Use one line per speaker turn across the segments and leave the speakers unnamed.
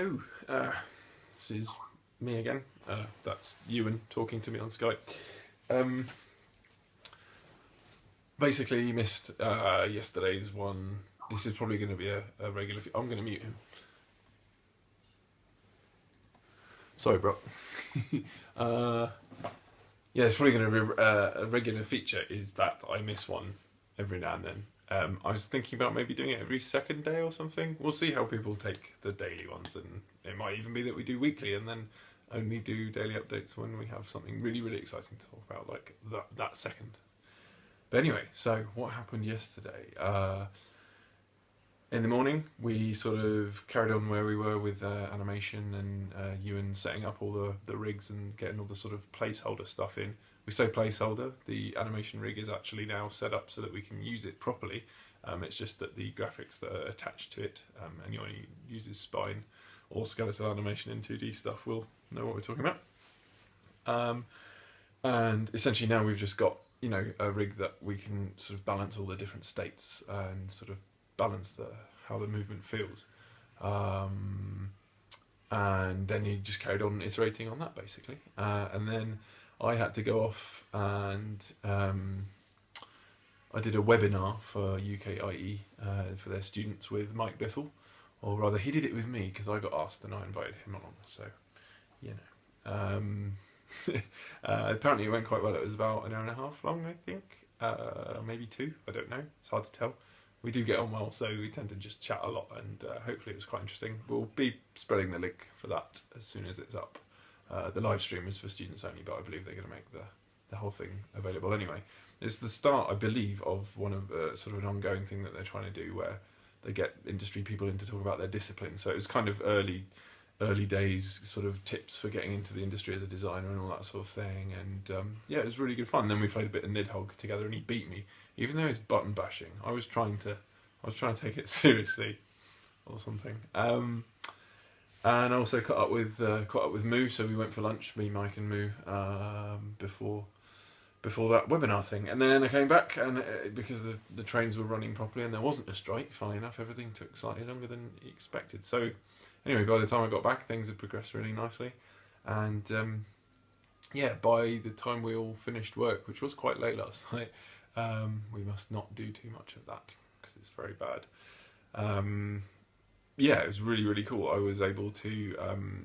Hello, this is me again. That's Ewan talking to me on Skype. Basically, you missed yesterday's one. This is probably going to be a regular... I'm going to mute him. Sorry, bro. Yeah, it's probably going to be a regular feature, is that I miss one every now and then. I was thinking about maybe doing it every second day or something. We'll see how people take the daily ones, and it might even be that we do weekly and then only do daily updates when we have something really, really exciting to talk about, like that second. But anyway, so what happened yesterday? In the morning, we sort of carried on where we were with animation and Ewan setting up all the rigs and getting all the sort of placeholder stuff in. We say placeholder, the animation rig is actually now set up so that we can use it properly. It's just that the graphics that are attached to it, anyone who uses spine or skeletal animation in 2D stuff will know what we're talking about. And essentially now we've just got, you know, a rig that we can sort of balance all the different states and sort of balance how the movement feels. And then you just carried on iterating on that, basically. And then I had to go off and I did a webinar for UKIE for their students with Mike Bithell, or rather he did it with me because I got asked and I invited him along, so, you know. Apparently it went quite well. It was about an hour and a half long, I think, maybe 2, I don't know, it's hard to tell. We do get on well, so we tend to just chat a lot, and hopefully it was quite interesting. We'll be spreading the link for that as soon as it's up. The live stream is for students only, but I believe they're going to make the whole thing available anyway. It's the start, I believe, of one of sort of an ongoing thing that they're trying to do, where they get industry people in to talk about their discipline. So it was kind of early days sort of tips for getting into the industry as a designer and all that sort of thing. And yeah, it was really good fun. Then we played a bit of Nidhogg together, and he beat me, even though he's button bashing. I was trying to take it seriously, or something. And I also caught up with Moo, so we went for lunch, me, Mike and Moo, before that webinar thing. And then I came back, and because the trains were running properly and there wasn't a strike, funnily enough, everything took slightly longer than expected. So anyway, by the time I got back, things had progressed really nicely. And yeah, by the time we all finished work, which was quite late last night, we must not do too much of that because it's very bad. Yeah, it was really, really cool. I was able to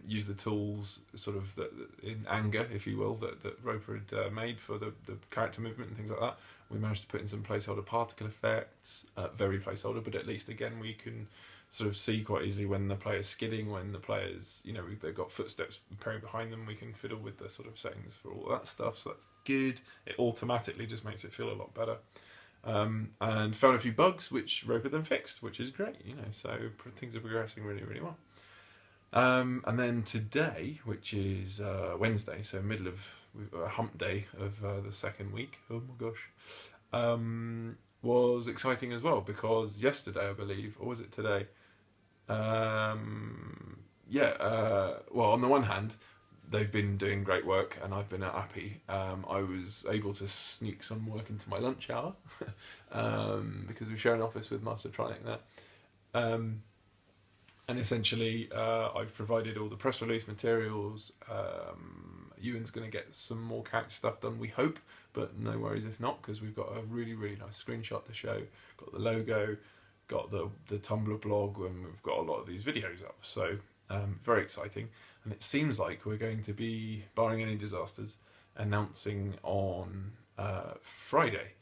use the tools sort of in anger, if you will, that Roper had made for the character movement and things like that. We managed to put in some placeholder particle effects, very placeholder, but at least, again, we can sort of see quite easily when the player's skidding, when the player's, you know, they've got footsteps appearing behind them. We can fiddle with the sort of settings for all that stuff, so that's good. It automatically just makes it feel a lot better. And found a few bugs which Roper then fixed, which is great, you know, so things are progressing really, really well. And then today, which is Wednesday, so we've got a hump day of the second week, oh my gosh, was exciting as well, because yesterday, I believe, or was it today? Yeah, well, on the one hand, they've been doing great work and I've been happy. I was able to sneak some work into my lunch hour because we share an office with Mastertronic there. And essentially I've provided all the press release materials. Ewan's going to get some more character stuff done, we hope, but no worries if not, because we've got a really, really nice screenshot to show. Got the logo, got the Tumblr blog, and we've got a lot of these videos up. So very exciting. And it seems like we're going to be, barring any disasters, announcing on Friday.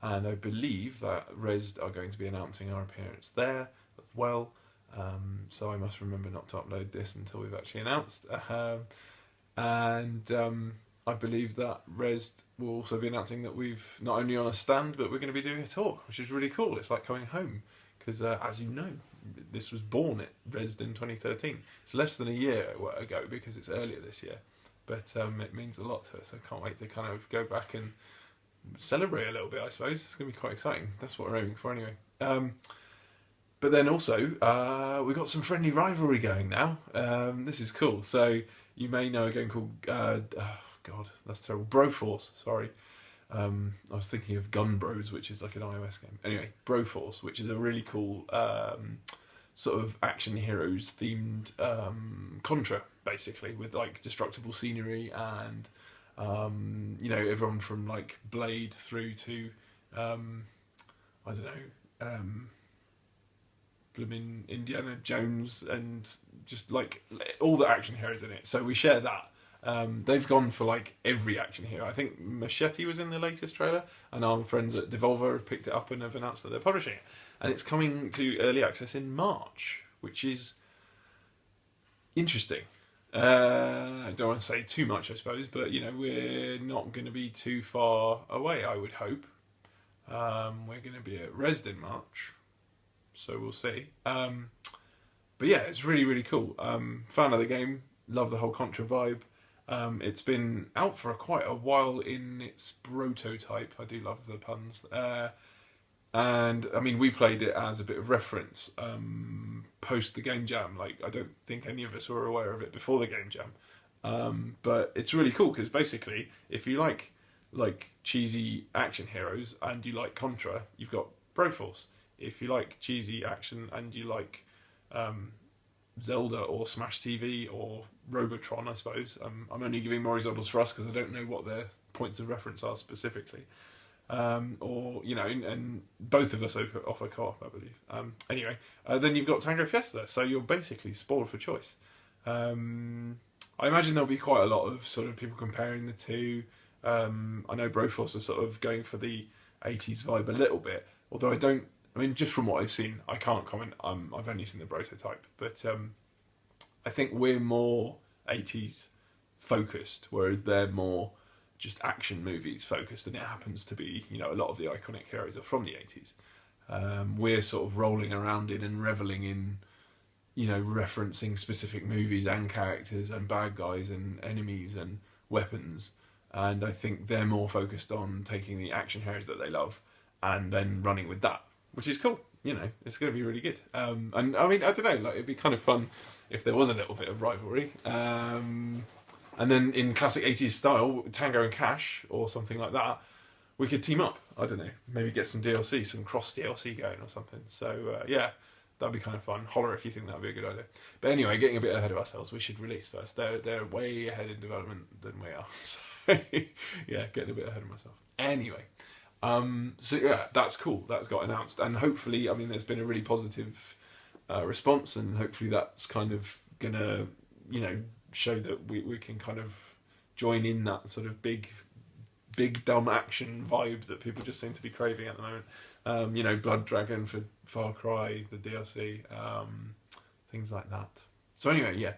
And I believe that Rezzed are going to be announcing our appearance there as well. So I must remember not to upload this until we've actually announced. I believe that Rezzed will also be announcing that we've not only on a stand, but we're going to be doing a tour, which is really cool. It's like coming home. Because as you know, this was born at Rezzed in 2013. It's less than a year ago because it's earlier this year, but it means a lot to us. I can't wait to kind of go back and celebrate a little bit, I suppose. It's going to be quite exciting. That's what we're aiming for anyway. But then also, we've got some friendly rivalry going now. This is cool. So you may know a game called, oh God, that's terrible, Broforce, sorry. I was thinking of Gun Bros, which is like an iOS game. Anyway, Broforce, which is a really cool sort of action heroes themed Contra, basically, with like destructible scenery and you know, everyone from like Blade through to I don't know, blooming Indiana Jones, and just like all the action heroes in it. So we share that. They've gone for like every action hero. I think Machete was in the latest trailer, and our friends at Devolver have picked it up and have announced that they're publishing it. And it's coming to early access in March, which is interesting. I don't want to say too much, I suppose, but you know, we're not going to be too far away, I would hope. We're going to be at Rezzed in March, so we'll see. But yeah, it's really, really cool. Fan of the game, love the whole Contra vibe. It's been out for quite a while in its prototype. I do love the puns. And I mean, we played it as a bit of reference post the game jam. Like, I don't think any of us were aware of it before the game jam. But it's really cool because basically, if you like cheesy action heroes and you like Contra, you've got Broforce. If you like cheesy action and you like Zelda or Smash TV or Robotron, I suppose. I'm only giving more examples for us because I don't know what their points of reference are specifically. Or, you know, and both of us offer co-op, I believe. Anyway, then you've got Tango Fiesta, so you're basically spoiled for choice. I imagine there'll be quite a lot of sort of people comparing the two. I know Broforce is sort of going for the 80s vibe a little bit, although I mean, just from what I've seen, I can't comment. I've only seen the prototype, but I think we're more 80s focused, whereas they're more just action movies focused, and it happens to be, you know, a lot of the iconic heroes are from the 80s. We're sort of rolling around in and reveling in, you know, referencing specific movies and characters and bad guys and enemies and weapons, and I think they're more focused on taking the action heroes that they love and then running with that, which is cool. You know, it's going to be really good. And I mean, I don't know, like, it'd be kind of fun if there was a little bit of rivalry. And then in classic 80s style, Tango and Cash or something like that, we could team up. I don't know, maybe get some DLC, some cross DLC going or something. So yeah, that'd be kind of fun. Holler if you think that'd be a good idea. But anyway, getting a bit ahead of ourselves, we should release first. They're way ahead in development than we are. So yeah, getting a bit ahead of myself. Anyway. So yeah, that's cool. That's got announced, and hopefully, I mean, there's been a really positive response, and hopefully that's kind of gonna, you know, show that we can kind of join in that sort of big dumb action vibe that people just seem to be craving at the moment. You know, Blood Dragon for Far Cry, the DLC, things like that. So anyway, yeah.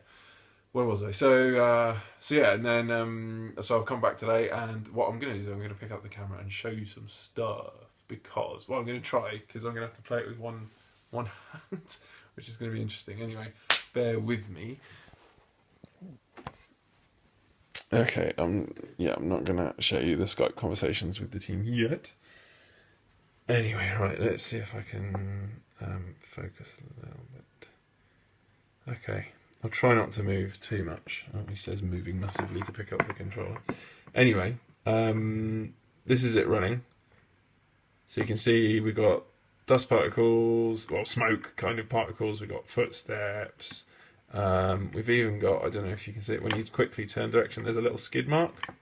Where was I? So yeah, and then so I've come back today, and what I'm going to do is I'm going to pick up the camera and show you some stuff, because, well, I'm going to try, because I'm going to have to play it with one hand, which is going to be interesting. Anyway, bear with me. Okay, I'm not going to show you the Skype conversations with the team yet. Anyway, right, let's see if I can focus a little bit. Okay. I'll try not to move too much. Oh, he says moving massively to pick up the controller. Anyway, this is it running. So you can see we've got dust particles, well, smoke kind of particles. We've got footsteps. We've even got, I don't know if you can see it, when you quickly turn direction, there's a little skid mark.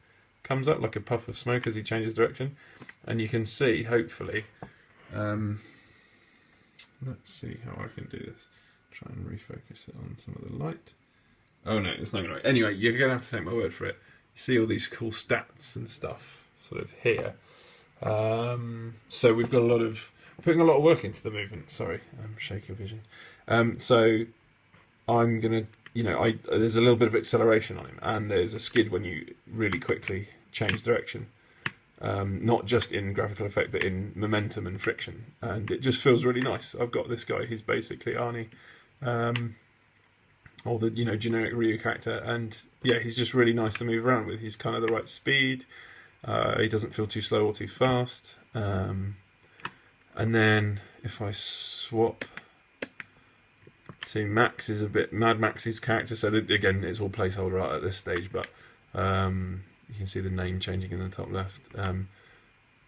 Comes up like a puff of smoke as he changes direction. And you can see, hopefully, let's see how I can do this. Try and refocus it on some of the light. Oh no, it's not going to work. Anyway, you're going to have to take my word for it. You see all these cool stats and stuff sort of here. So we've got putting a lot of work into the movement. Sorry, shake your vision. So I'm going to, you know, there's a little bit of acceleration on him, and there's a skid when you really quickly change direction. Not just in graphical effect, but in momentum and friction, and it just feels really nice. I've got this guy, he's basically Arnie, or the, you know, generic Ryu character, and yeah, he's just really nice to move around with. He's kind of the right speed. He doesn't feel too slow or too fast. And then if I swap to Max, is a bit Mad Max's character. So that, again, it's all placeholder art at this stage, but you can see the name changing in the top left.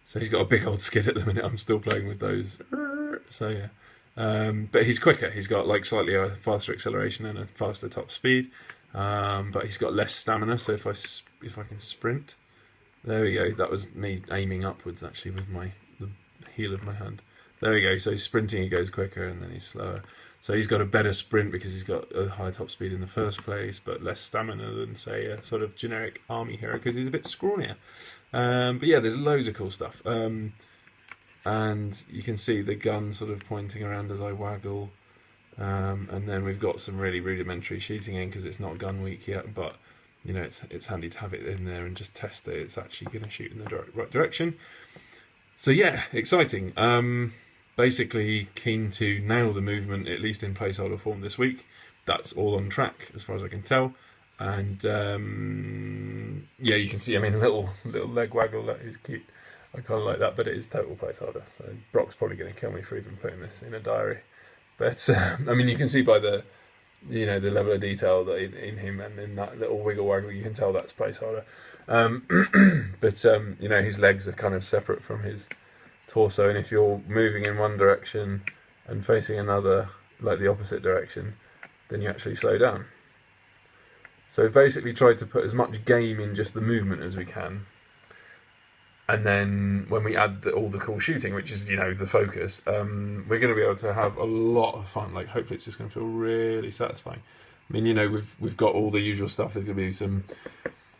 So he's got a big old skid at the minute. I'm still playing with those. So yeah. But he's quicker. He's got like slightly a faster acceleration and a faster top speed. But he's got less stamina. So if I can sprint, there we go. That was me aiming upwards actually with the heel of my hand. There we go. So sprinting, he goes quicker, and then he's slower. So he's got a better sprint because he's got a higher top speed in the first place, but less stamina than, say, a sort of generic army hero because he's a bit scrawnier. But yeah, there's loads of cool stuff. And you can see the gun sort of pointing around as I waggle. And then we've got some really rudimentary shooting in because it's not gun week yet, but you know, it's handy to have it in there and just test that it's actually going to shoot in the right direction. So yeah, exciting. Basically keen to nail the movement, at least in placeholder form this week. That's all on track as far as I can tell. And yeah, you can see, I mean, little leg waggle, that is cute. I kind of like that, but it is total placeholder. So Brock's probably going to kill me for even putting this in a diary. But I mean, you can see by the, you know, the level of detail that in him and in that little wiggle waggle, you can tell that's placeholder. But you know, his legs are kind of separate from his torso, and if you're moving in one direction and facing another, like the opposite direction, then you actually slow down. So we've basically tried to put as much game in just the movement as we can, and then when we add all the cool shooting, which is, you know, the focus, we're going to be able to have a lot of fun. Like, hopefully it's just going to feel really satisfying. I mean, you know, we've got all the usual stuff. There's going to be some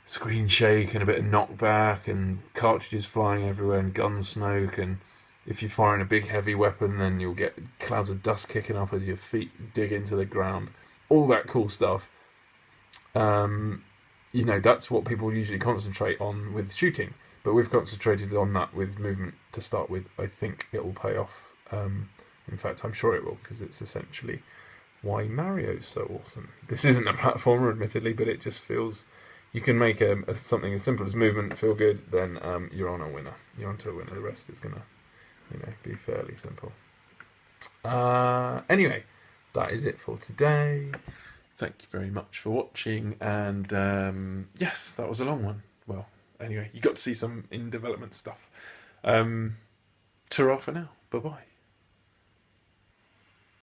screen shake and a bit of knockback and cartridges flying everywhere and gun smoke, and if you're firing a big heavy weapon, then you'll get clouds of dust kicking up as your feet dig into the ground. All that cool stuff. You know, that's what people usually concentrate on with shooting, but we've concentrated on that with movement to start with. I think it will pay off. In fact, I'm sure it will, because it's essentially why Mario's so awesome. This isn't a platformer, admittedly, but it just feels... You can make something as simple as movement feel good, then you're on a winner. You're onto a winner. The rest is going to, you know, be fairly simple. Anyway, that is it for today. Thank you very much for watching, and yes, that was a long one. Well, anyway, you got to see some in development stuff. Ta-ra for now. Bye-bye.